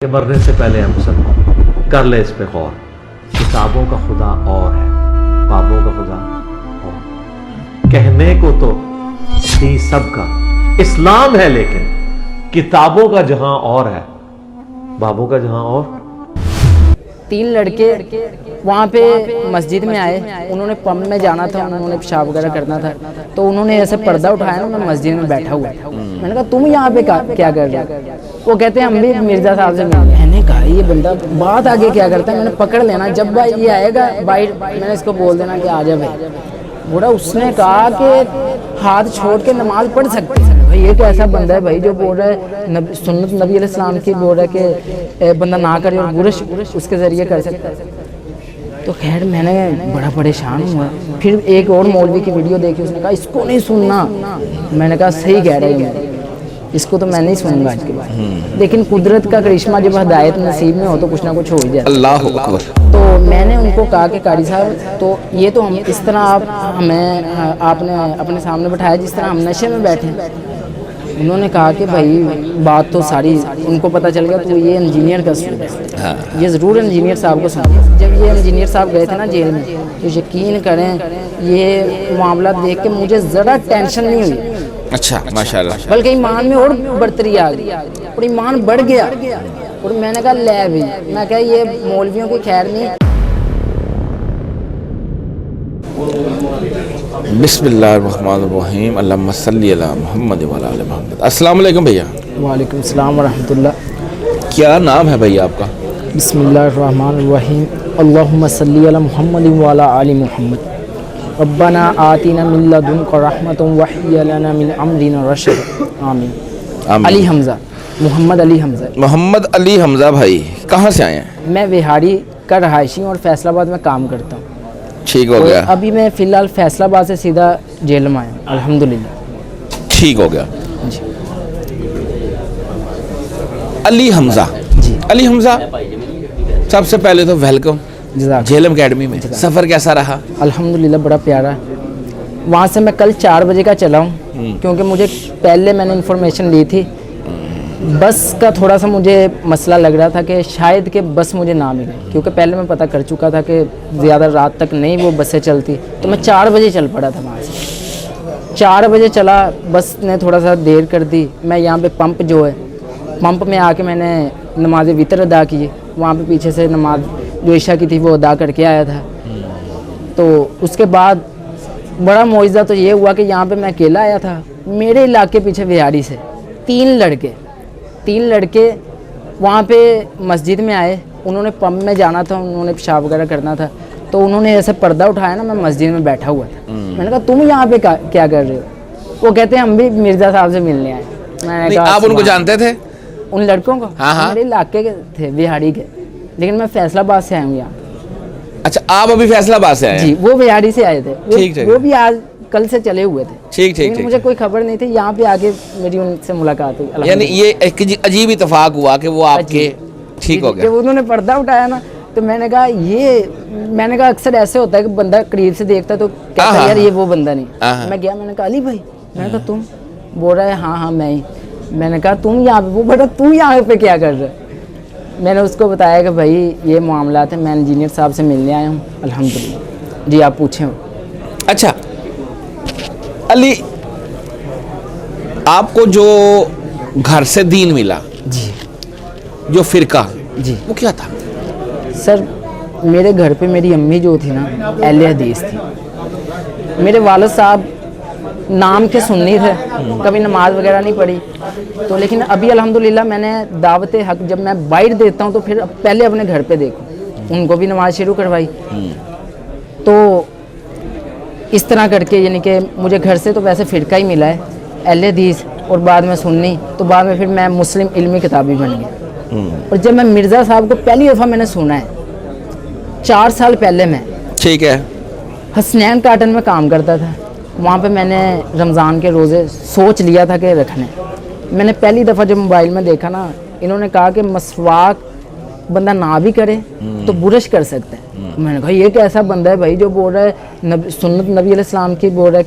کہ مرنے سے پہلے ہم سب کر لے اس پہ غور. کتابوں کا خدا اور ہے، بابوں کا خدا اور. کہنے کو تو تھی سب کا اسلام ہے، لیکن کتابوں کا جہاں اور ہے، بابوں کا جہاں اور. 3 لڑکے وہاں پہ مسجد میں آئے، انہوں نے پمپ میں جانا تھا، انہوں نے پیشاب وغیرہ کرنا تھا، تو انہوں نے ایسے پردہ اٹھایا نا، میں مسجد میں بیٹھا ہوا. میں نے کہا تم یہاں پہ کیا کر رہے ہو؟ وہ کہتے ہیں ہم بھی مرزا صاحب سے ملے. میں نے کہا یہ بندہ بات آگے کیا کرتا ہے، میں نے پکڑ لینا، جب بھائی یہ آئے گا باہر میں نے اس کو بول دینا کہ آ جا بھائی. بوڑھا اس نے کہا کہ ہاتھ چھوڑ کے نماز پڑھ سکتے ہیں. بھائی یہ کیسا بندہ ہے بھائی جو بول رہا ہے سنت نبی علیہ السلام کی بول رہا ہے کہ بندہ نہ کرے اور برش اس کے ذریعے کر سکتا ہے. تو خیر میں نے بڑا پریشان ہوا. پھر ایک اور مولوی کی ویڈیو دیکھی، اس نے کہا اس کو نہیں سننا. میں نے کہا صحیح کہہ رہے ہیں، اس کو تو میں نہیں سنوں گا آج کے بعد. لیکن قدرت کا کرشمہ جب ہدایت نصیب میں ہو تو کچھ نہ کچھ ہو ہی جاتا ہے. اللہ اکبر. تو میں نے ان کو کہا کہ قاری صاحب تو یہ تو ہم اس طرح آپ نے اپنے سامنے بٹھایا جس طرح ہم نشے میں بیٹھے ہیں. انہوں نے کہا کہ بھائی بات تو ساری ان کو پتہ چل گیا تو یہ انجینئر کا اسٹوڈنٹ ہے، یہ ضرور انجینئر صاحب کو سمجھا. جب یہ انجینئر صاحب گئے تھے نا جیل میں، تو یقین کریں یہ معاملات دیکھ کے مجھے ذرا ٹینشن نہیں ہوئی. اچھا ماشاءاللہ. بلکہ ایمان میں اور برتری آ گئی اور ایمان بڑھ گیا. اور میں نے کہا لے بھی، میں کہا یہ مولویوں کی خیر نہیں. بسم اللہ الرحمن الرحیم. اللہم صلی علی محمد وعلی آل محمد. السلام علیکم بھیا. وعلیکم السلام ورحمۃ اللہ. کیا نام ہے بھیا آپ کا؟ بسم اللہ الرحمن الرحیم. اللہم صلی علی محمد وعلی آل محمد. ربنا آتنا من لدنک رحمۃ وہیئ لنا من امرنا رشدا. آمین. علی حمزہ، محمد علی حمزہ. محمد علی حمزہ بھائی کہاں سے آئے ہیں؟ میں بہاڑی کا رہائشی ہوں اور فیصل آباد میں کام کرتا ہوں. ٹھیک ہو گیا. ابھی میں فی الحال فیصل آباد سے سیدھا جیل میں آیا ہوں الحمدللہ. ٹھیک ہو گیا. جی علی حمزہ. جی علی حمزہ سب سے پہلے تو ویلکم جزاک. جیلم اکیڈمی میں. سفر کیسا رہا؟ الحمدللہ بڑا پیارا. وہاں سے میں کل 4 بجے کا چلا ہوں کیونکہ مجھے پہلے میں نے انفارمیشن لی تھی. بس کا تھوڑا سا مجھے مسئلہ لگ رہا تھا کہ شاید کہ بس مجھے نہ ملے، کیونکہ پہلے میں پتہ کر چکا تھا کہ زیادہ رات تک نہیں وہ بسیں چلتی. تو میں 4 بجے چل پڑا تھا وہاں سے. 4 بجے چلا، بس نے تھوڑا سا دیر کر دی. میں یہاں پہ پمپ جو ہے، پمپ میں آ کے میں نے نماز وطر ادا کی. وہاں پہ پیچھے سے نماز جو عشاء کی تھی وہ ادا کر کے آیا تھا. تو اس کے بعد بڑا معجزہ تو یہ ہوا کہ یہاں پہ میں اکیلا آیا تھا. میرے علاقے پیچھے بہاڑی سے 3 لڑکے وہاں پہ مسجد میں آئے، انہوں نے پمپ میں جانا تھا، انہوں نے پیشاب وغیرہ کرنا تھا، تو انہوں نے ایسے پردہ اٹھایا نا، میں مسجد میں بیٹھا ہوا تھا. میں نے کہا تم یہاں پہ کیا کر رہے ہو؟ وہ کہتے ہیں ہم بھی مرزا صاحب سے ملنے آئے. میں نے کہا آپ ان کو جانتے تھے؟ ان لڑکوں کو؟ ہاں. میرے علاقے کے تھے، بہاڑی کے، لیکن میں فیصل آباد سے آیا ہوں یہاں. اچھا آپ ابھی فیصل آباد سے آئے ہیں؟ جی وہ بہاڑی سے آئے تھے. ٹھیک. وہ بھی آج کل سے چلے ہوئے تھے. ٹھیک. مجھے کوئی خبر نہیں تھی. یہاں پہ آگے میری ان سے ملاقات ہوئی. یعنی یہ ایک عجیب اتفاق ہوا کہ وہ آپ کے ٹھیک ہو گیا. جب انہوں نے پردہ اٹھایا نا تو میں نے کہا اکثر ایسے ہوتا ہے کہ بندہ قریب سے دیکھتا ہے تو کہتا ہے یار یہ وہ بندہ نہیں. میں گیا، میں نے کہا علی بھائی، میں نے کہا تم؟ بول رہا ہے ہاں میں ہی. میں نے کہا تم یہاں پہ؟ وہ بیٹا تو یہاں پہ کیا کر رہا ہے؟ میں نے اس کو بتایا کہ بھائی یہ معاملات ہیں، میں انجینئر صاحب سے ملنے آیا ہوں الحمدللہ. جی آپ پوچھیں. اچھا علی، آپ کو جو گھر سے دین ملا، جی جو فرقہ، جی وہ کیا تھا؟ سر میرے گھر پہ میری امی جو تھی نا اہل حدیث تھی. میرے والد صاحب نام کے سنی تھے، کبھی نماز وغیرہ نہیں پڑھی. تو لیکن ابھی الحمدللہ میں نے دعوت حق جب میں بائٹ دیتا ہوں تو پھر پہلے اپنے گھر پہ دیکھوں. ان کو بھی نماز شروع کروائی. تو اس طرح کر کے یعنی کہ مجھے گھر سے تو ویسے فرقہ ہی ملا ہے اہل حدیث، اور بعد میں سنی، تو بعد میں پھر میں مسلم علمی کتابی بن گیا. اور جب میں مرزا صاحب کو پہلی دفعہ میں نے سنا ہے 4 سال پہلے، میں ٹھیک ہے حسنین کاٹن میں کام کرتا تھا. وہاں پہ میں نے رمضان کے روزے سوچ لیا تھا کہ رکھنے. میں نے پہلی دفعہ جب موبائل میں دیکھا نا، انہوں نے کہا کہ مسواک بندہ نہ بھی کرے تو برش کر سکتا ہے. میں نے کہا یہ کیسا بندہ ہے بھائی جو بول رہا ہے سنت نبی علیہ السلام کی بول رہا ہے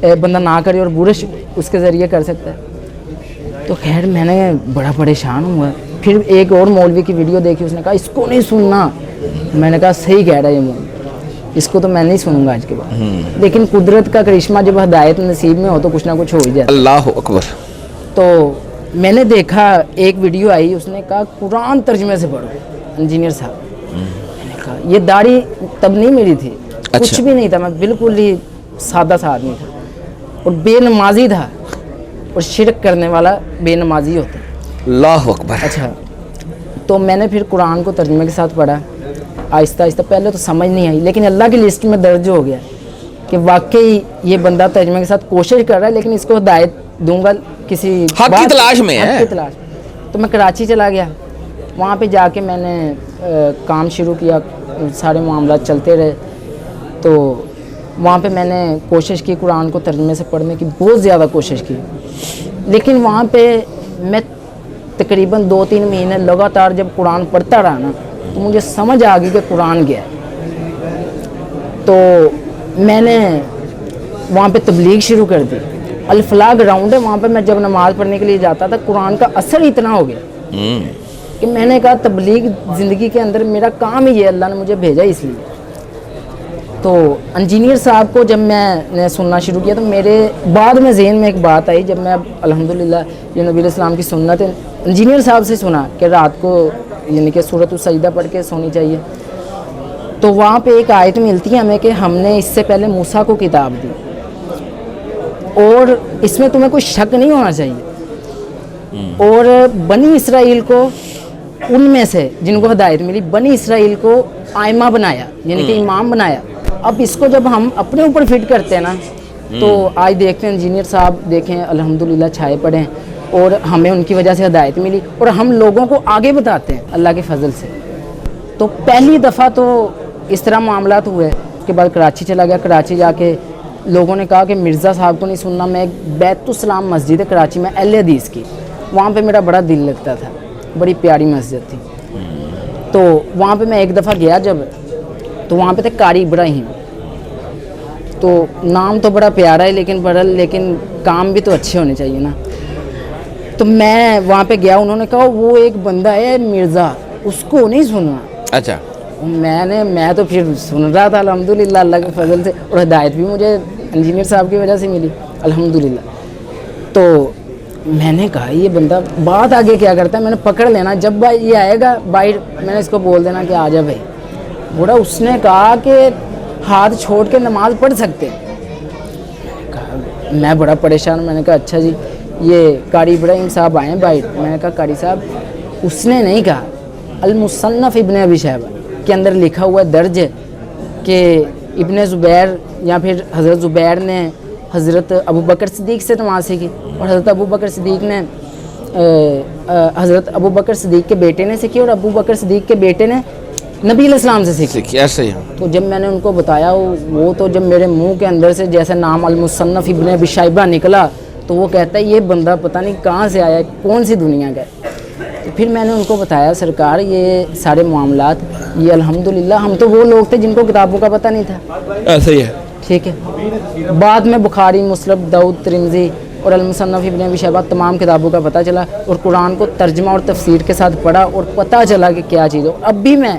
کہ بندہ نہ کرے اور برش اس کے ذریعے کر سکتا ہے. تو خیر میں نے بڑا پریشان ہوا. پھر ایک اور مولوی کی ویڈیو دیکھی, اس نے کہا اس کو نہیں سننا. میں نے کہا صحیح کہہ رہا ہے یہ مولوی, اس کو تو میں نہیں سنوں گا آج کے بعد. لیکن قدرت کا کرشمہ جب ہدایت نصیب میں ہو تو کچھ نہ کچھ ہو ہی جاتا ہے. اللہ اکبر. تو میں نے دیکھا ایک ویڈیو آئی, اس نے کہا قرآن ترجمے سے پڑھو انجینئر صاحب. میں نے کہا یہ داڑھی تب نہیں میری تھی, کچھ بھی نہیں تھا, میں بالکل ہی سادہ سا آدمی تھا اور بے نمازی تھا, اور شرک کرنے والا بے نمازی ہوتا ہے. اللہ اکبر. اچھا, تو میں نے پھر قرآن کو ترجمے کے ساتھ پڑھا آہستہ آہستہ. پہلے تو سمجھ نہیں آئی, لیکن اللہ کی لسٹ میں درج ہو گیا کہ واقعی یہ بندہ ترجمے کے ساتھ کوشش کر رہا ہے, لیکن اس کو ہدایت دوں گا کسی حق کی تلاش میں ہے. حق کی تلاش. تو میں کراچی چلا گیا, وہاں پہ جا کے میں نے کام شروع کیا, سارے معاملات چلتے رہے. تو وہاں پہ میں نے کوشش کی قرآن کو ترجمے سے پڑھنے کی, بہت زیادہ کوشش کی. لیکن وہاں پہ میں تقریباً 2-3 مہینے لگاتار جب قرآن پڑھتا رہا نا, تو مجھے سمجھ آ گئی کہ قرآن کیا ہے. تو میں نے وہاں پہ تبلیغ شروع کر دی. الفلاح گراؤنڈ ہے, وہاں پہ میں جب نماز پڑھنے کے لیے جاتا تھا, قرآن کا اثر اتنا ہو گیا کہ میں نے کہا تبلیغ زندگی کے اندر میرا کام ہی ہے, اللہ نے مجھے بھیجا اس لیے. تو انجینئر صاحب کو جب میں نے سننا شروع کیا, تو میرے بعد میں ذہن میں ایک بات آئی, جب میں اب الحمدللہ یہ نبی علیہ السلام کی سنت ہے, انجینئر صاحب سے سنا کہ رات کو یعنی کہ سورۃ السجدہ پڑھ کے سونی چاہیے. تو وہاں پہ ایک آیت ملتی ہے ہمیں کہ ہم نے اس سے پہلے موسیٰ کو کتاب دی, اور اس میں تمہیں کوئی شک نہیں ہونا چاہیے. اور بنی اسرائیل کو ان میں سے جن کو ہدایت ملی, بنی اسرائیل کو آئمہ بنایا, یعنی کہ امام بنایا. اب اس کو جب ہم اپنے اوپر فٹ کرتے ہیں نا, تو آج دیکھتے ہیں انجینئر صاحب دیکھیں الحمدللہ چھائے پڑے ہیں, اور ہمیں ان کی وجہ سے ہدایت ملی, اور ہم لوگوں کو آگے بتاتے ہیں اللہ کے فضل سے. تو پہلی دفعہ تو اس طرح معاملات ہوئے. اس کے بعد کراچی چلا گیا. کراچی جا کے لوگوں نے کہا کہ مرزا صاحب کو نہیں سننا. میں ایک بیت السلام مسجد ہے کراچی میں اہل حدیث کی, وہاں پہ میرا بڑا دل لگتا تھا, بڑی پیاری مسجد تھی. تو وہاں پہ میں ایک دفعہ گیا جب, تو وہاں پہ تھے قاری ابراہیم. تو نام تو بڑا پیارا ہے, لیکن کام بھی تو اچھے ہونے چاہیے نا. تو میں وہاں پہ گیا, انہوں نے کہا وہ ایک بندہ ہے مرزا, اس کو نہیں سننا. اچھا. میں تو پھر سن رہا تھا الحمدللہ اللہ کے فضل سے, اور ہدایت بھی مجھے انجینئر صاحب کی وجہ سے ملی الحمدللہ. تو میں نے کہا یہ بندہ بات آگے کیا کرتا ہے, میں نے پکڑ لینا, جب یہ آئے گا باہر میں نے اس کو بول دینا کہ آ جا بھائی. بوڑھا اس نے کہا کہ ہاتھ چھوڑ کے نماز پڑھ سکتے. میں بڑا پریشان, میں نے کہا اچھا جی یہ قاری ابراہیم صاحب آئے ہیں باہر. میں نے کہا قاری صاحب, اس نے نہیں کہا, المصنف ابن ابی شیبہ کے اندر لکھا ہوا درج ہے کہ ابن زبیر یا پھر حضرت زبیر نے حضرت ابو بکر صدیق سے نماز سیکھی, اور حضرت ابو بکر صدیق نے حضرت ابو بکر صدیق کے بیٹے نے سیکھی, اور ابو بکر صدیق کے بیٹے نے نبی علیہ السلام سے سیکھی. ایسے. تو جب میں نے ان کو بتایا, وہ تو جب میرے منہ کے اندر سے جیسے نام المصنف ابن ابی شیبہ نکلا, تو وہ کہتا ہے یہ بندہ پتہ نہیں کہاں سے آیا ہے, کون سی دنیا کا ہے. تو پھر میں نے ان کو بتایا سرکار یہ سارے معاملات, یہ الحمدللہ ہم تو وہ لوگ تھے جن کو کتابوں کا پتہ نہیں تھا. ایسا ہی ہے. ٹھیک ہے. بعد میں بخاری, مسلم, داؤد, ترمذی اور المصنف ابن ابی شیبہ تمام کتابوں کا پتہ چلا, اور قرآن کو ترجمہ اور تفسیر کے ساتھ پڑھا, اور پتہ چلا کہ کیا چیز ہو. اب بھی میں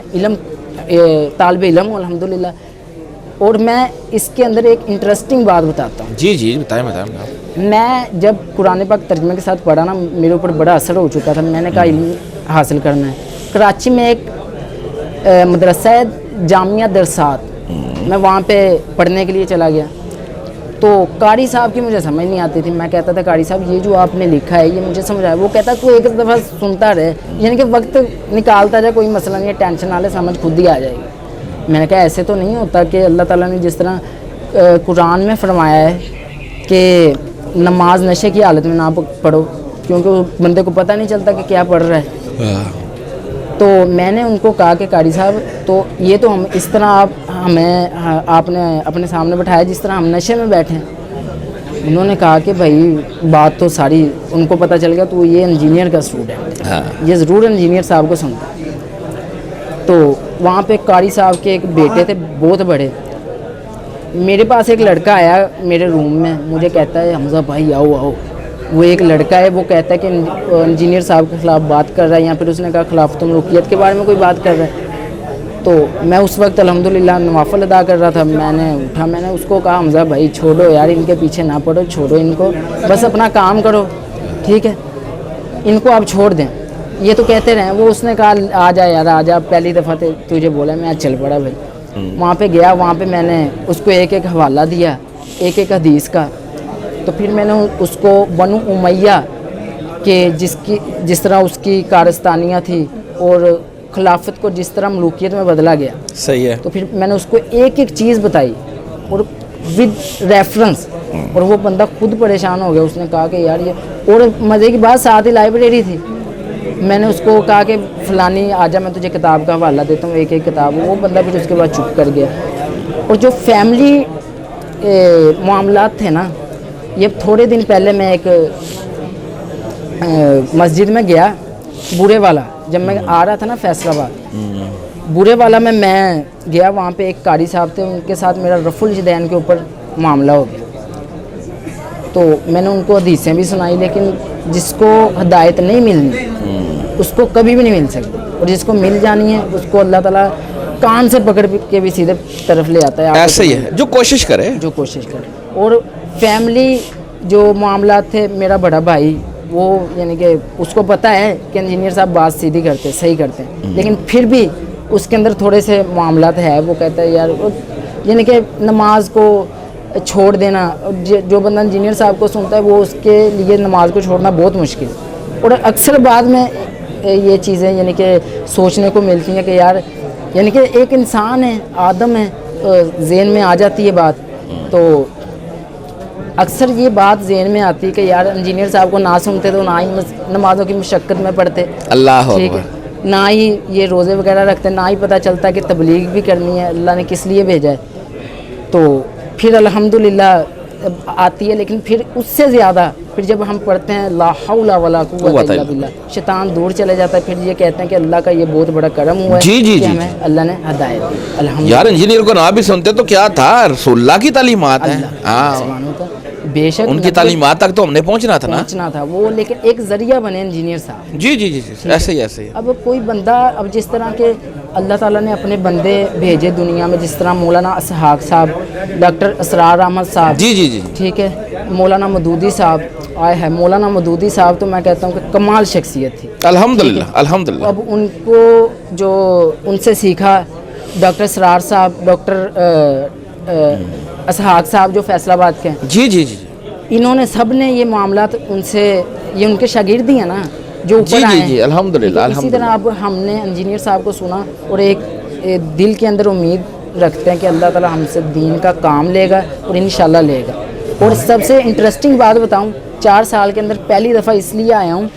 طالب علم ہوں الحمدللہ. اور میں اس کے اندر ایک انٹرسٹنگ بات بتاتا ہوں. جی بتائیں. میں جب قرآن پاک ترجمے کے ساتھ پڑھا نا, میرے اوپر بڑا اثر ہو چکا تھا. میں نے کہا علم حاصل کرنا ہے. کراچی میں ایک مدرسہ ہے جامعہ درسات, میں وہاں پہ پڑھنے کے لیے چلا گیا. تو قاری صاحب کی مجھے سمجھ نہیں آتی تھی. میں کہتا تھا قاری صاحب یہ جو آپ نے لکھا ہے یہ مجھے سمجھ آیا. وہ کہتا کوئی ایک دفعہ سنتا رہے, یعنی کہ وقت نکالتا جائے, کوئی مسئلہ نہیں ہے, ٹینشن نہ لے, سمجھ خود ہی آ جائے گی. میں نے کہا ایسے تو نہیں ہوتا کہ اللہ تعالیٰ نے جس طرح قرآن میں فرمایا ہے کہ نماز نشے کی حالت میں نہ پڑھو, کیونکہ بندے کو پتہ نہیں چلتا کہ کیا پڑھ رہا ہے. تو میں نے ان کو کہا کہ قاری صاحب تو یہ تو ہم اس طرح آپ نے اپنے سامنے بٹھایا جس طرح ہم نشے میں بیٹھے ہیں. انہوں نے کہا کہ بھائی بات تو ساری ان کو پتہ چل گیا, تو یہ انجینئر کا اسٹوڈنٹ ہے, یہ ضرور انجینئر صاحب کو سنتا. تو وہاں پہ قاری صاحب کے ایک بیٹے تھے بہت بڑے. میرے پاس ایک لڑکا آیا میرے روم میں, مجھے کہتا ہے حمزہ بھائی آؤ. وہ ایک لڑکا ہے وہ کہتا ہے کہ انجینئر صاحب کے خلاف بات کر رہا ہے، یا پھر اس نے کہا خلافت الملوکیت کے بارے میں کوئی بات کر رہا ہے. تو میں اس وقت الحمدللہ نوافل ادا کر رہا تھا. میں نے اٹھا، میں نے اس کو کہا حمزہ بھائی چھوڑو یار، ان کے پیچھے نہ پڑو، چھوڑو ان کو، بس اپنا کام کرو، ٹھیک ہے، ان کو آپ چھوڑ دیں، یہ تو کہتے رہیں. وہ اس نے کہا آ جا یار آ جا، پہلی دفعہ تجھے بولا، میں چل پڑا بھائی. وہاں پہ گیا، وہاں پہ میں نے اس کو ایک ایک حوالہ دیا، ایک ایک حدیث کا. تو پھر میں نے اس کو بنو امیہ کہ جس طرح اس کی کارستانیاں تھی اور خلافت کو جس طرح ملوکیت میں بدلا گیا، صحیح ہے. تو پھر میں نے اس کو ایک ایک چیز بتائی اور ود ریفرنس، اور وہ بندہ خود پریشان ہو گیا. اس نے کہا کہ یار یہ، اور مزے کی بات ساتھ ہی لائبریری تھی. میں نے اس کو کہا کہ فلانی آجا میں تجھے کتاب کا حوالہ دیتا ہوں، ایک ایک کتاب. وہ بندہ پھر اس کے بعد چپ کر گیا. اور جو فیملی معاملات تھے نا، یہ تھوڑے دن پہلے میں ایک مسجد میں گیا، بورے والا، جب میں آ رہا تھا نا فیصل آباد، بورے والا میں گیا. وہاں پہ ایک قاری صاحب تھے، ان کے ساتھ میرا رفع الجدین کے اوپر معاملہ ہو گیا. تو میں نے ان کو حدیثیں بھی سنائی، لیکن جس کو ہدایت نہیں ملنی اس کو کبھی بھی نہیں مل سکتی، اور جس کو مل جانی ہے اس کو اللہ تعالیٰ کان سے پکڑ کے بھی سیدھے طرف لے آتا ہے. ایسا ہی ہے، جو کوشش کرے. اور فیملی جو معاملات تھے، میرا بڑا بھائی وہ یعنی کہ اس کو پتہ ہے کہ انجینئر صاحب بات سیدھی کرتے، صحیح کرتے ہیں، لیکن پھر بھی اس کے اندر تھوڑے سے معاملات ہے. وہ کہتا ہے یار، یعنی کہ نماز کو چھوڑ دینا، جو بندہ انجینئر صاحب کو سنتا ہے وہ اس کے لیے نماز کو چھوڑنا بہت مشکل. اور اکثر بعد میں یہ چیزیں یعنی کہ سوچنے کو ملتی ہیں کہ یار، یعنی کہ ایک انسان ہے، آدم ہے، ذہن میں آ جاتی ہے بات. تو اکثر یہ بات ذہن میں آتی ہے کہ یار انجینئر صاحب کو نہ سنتے تو نہ ہی نمازوں کی مشقت میں پڑھتے، اللہ ٹھیک ہے، نہ ہی یہ روزے وغیرہ رکھتے، نہ ہی پتہ چلتا کہ تبلیغ بھی کرنی ہے، اللہ نے کس لیے بھیجا ہے. تو پھر الحمدللہ آتی ہے. لیکن پھر اس سے زیادہ پھر جب ہم پڑھتے ہیں لا حول ولا قوت الا باللہ، شیطان دور چلے جاتا ہے. پھر یہ کہتے ہیں کہ اللہ کا یہ بہت بڑا کرم ہوا ہے کہ ہمیں اللہ نے ہدایت دی. الحمدللہ یار انجینئر کو نہ بھی سنتے تو کیا تھا، رسول اللہ کی تعلیمات ہیں. ہاں، بے شک ان کی تعلیمات تک تو ہم نے پہنچنا تھا وہ، لیکن ایک ذریعہ بنے انجینئر صاحب. جی جی جی جی، ایسے ہی. اب کوئی بندہ، اب جس طرح کے اللہ تعالیٰ نے اپنے بندے بھیجے دنیا میں، جس طرح مولانا اسحاق صاحب، ڈاکٹر اسرار احمد صاحب، جی جی جی، ٹھیک ہے، مولانا مودودی صاحب آئے ہیں. مولانا مودودی صاحب تو میں کہتا ہوں کہ کمال شخصیت تھی، الحمدللہ الحمدللہ. اب ان کو جو ان سے سیکھا، ڈاکٹر اسرار صاحب، ڈاکٹر اسحاق صاحب جو فیصل آباد کے ہیں، جی جی جی، انہوں نے سب نے یہ معاملات ان سے، یہ ان کے شاگرد ہی ہیں نا جو اوپر آئے ہیں. جی الحمدللہ. اسی طرح اب ہم نے انجینئر صاحب کو سنا اور ایک دل کے اندر امید رکھتے ہیں کہ اللہ تعالیٰ ہم سے دین کا کام لے گا اور انشاءاللہ لے گا. اور سب سے انٹرسٹنگ بات بتاؤں، 4 سال کے اندر پہلی دفعہ اس لیے آیا ہوں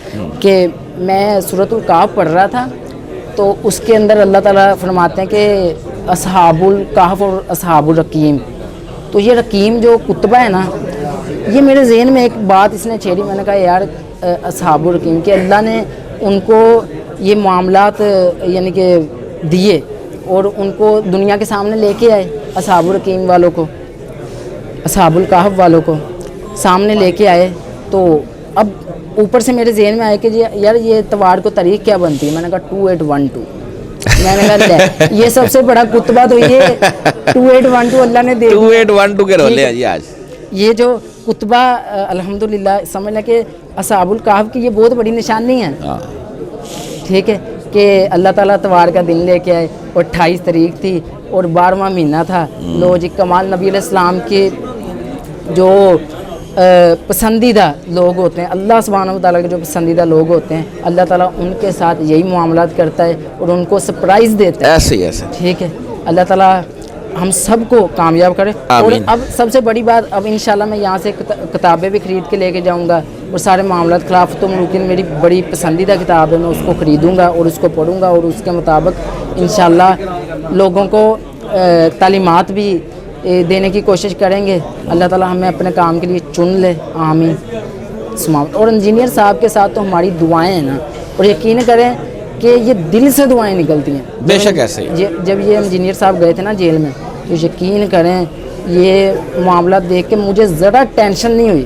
کہ میں سورۃ الکہف پڑھ رہا تھا، تو اس کے اندر اللہ تعالیٰ فرماتے ہیں کہ اصحاب الکہف اور اصحاب الرقیم. تو یہ رقیم جو کتبہ ہے نا، یہ میرے ذہن میں ایک بات اس نے چھیڑی. میں نے کہا یار اصحاب الرقیم کہ اللہ نے ان کو یہ معاملات یعنی کہ دیے اور ان کو دنیا کے سامنے لے کے آئے، اصحاب الرقیم والوں کو، اصحاب الکہف والوں کو سامنے لے کے آئے. تو اب اوپر سے میرے ذہن میں آئے کہ یار یہ اتوار کو تاریخ کیا بنتی ہے. میں نے کہا 2812. میں نے کہا یہ سب سے بڑا کتبہ تو یہ 2812 اللہ نے دے دیا. 2812 کے رولے ہیں جی آج. یہ جو کتبہ الحمدللہ سمجھ لیں کہ اصحاب الکہف کی یہ بہت بڑی نشانی ہے، ٹھیک ہے، کہ اللہ تعالیٰ اتوار کا دن لے کے آئے اور 28 تاریخ تھی اور 12واں مہینہ تھا. لو جی کمال. نبی علیہ السلام کے جو پسندیدہ لوگ ہوتے ہیں، اللہ سبحانہ و تعالیٰ کے جو پسندیدہ لوگ ہوتے ہیں، اللہ تعالیٰ ان کے ساتھ یہی معاملات کرتا ہے اور ان کو سرپرائز دیتا ہے. ایسے ہی ایسے، ٹھیک ہے. اللہ تعالیٰ ہم سب کو کامیاب کرے. اور اب سب سے بڑی بات، اب انشاءاللہ میں یہاں سے کتابیں بھی خرید کے لے کے جاؤں گا اور سارے معاملات. خلافت الملوکیت میری بڑی پسندیدہ کتاب ہے، میں اس کو خریدوں گا اور اس کو پڑھوں گا اور اس کے مطابق انشاءاللہ لوگوں کو تعلیمات بھی دینے کی کوشش کریں گے. اللہ تعالیٰ ہمیں اپنے کام کے لیے چن لے، آمین. اور انجینئر صاحب کے ساتھ تو ہماری دعائیں ہیں نا، اور یقین کریں کہ یہ دل سے دعائیں نکلتی ہیں. بے شک ایسے ہی. جب یہ انجینئر صاحب گئے تھے نا جیل میں، تو یقین کریں یہ معاملات دیکھ کے مجھے ذرا ٹینشن نہیں ہوئی.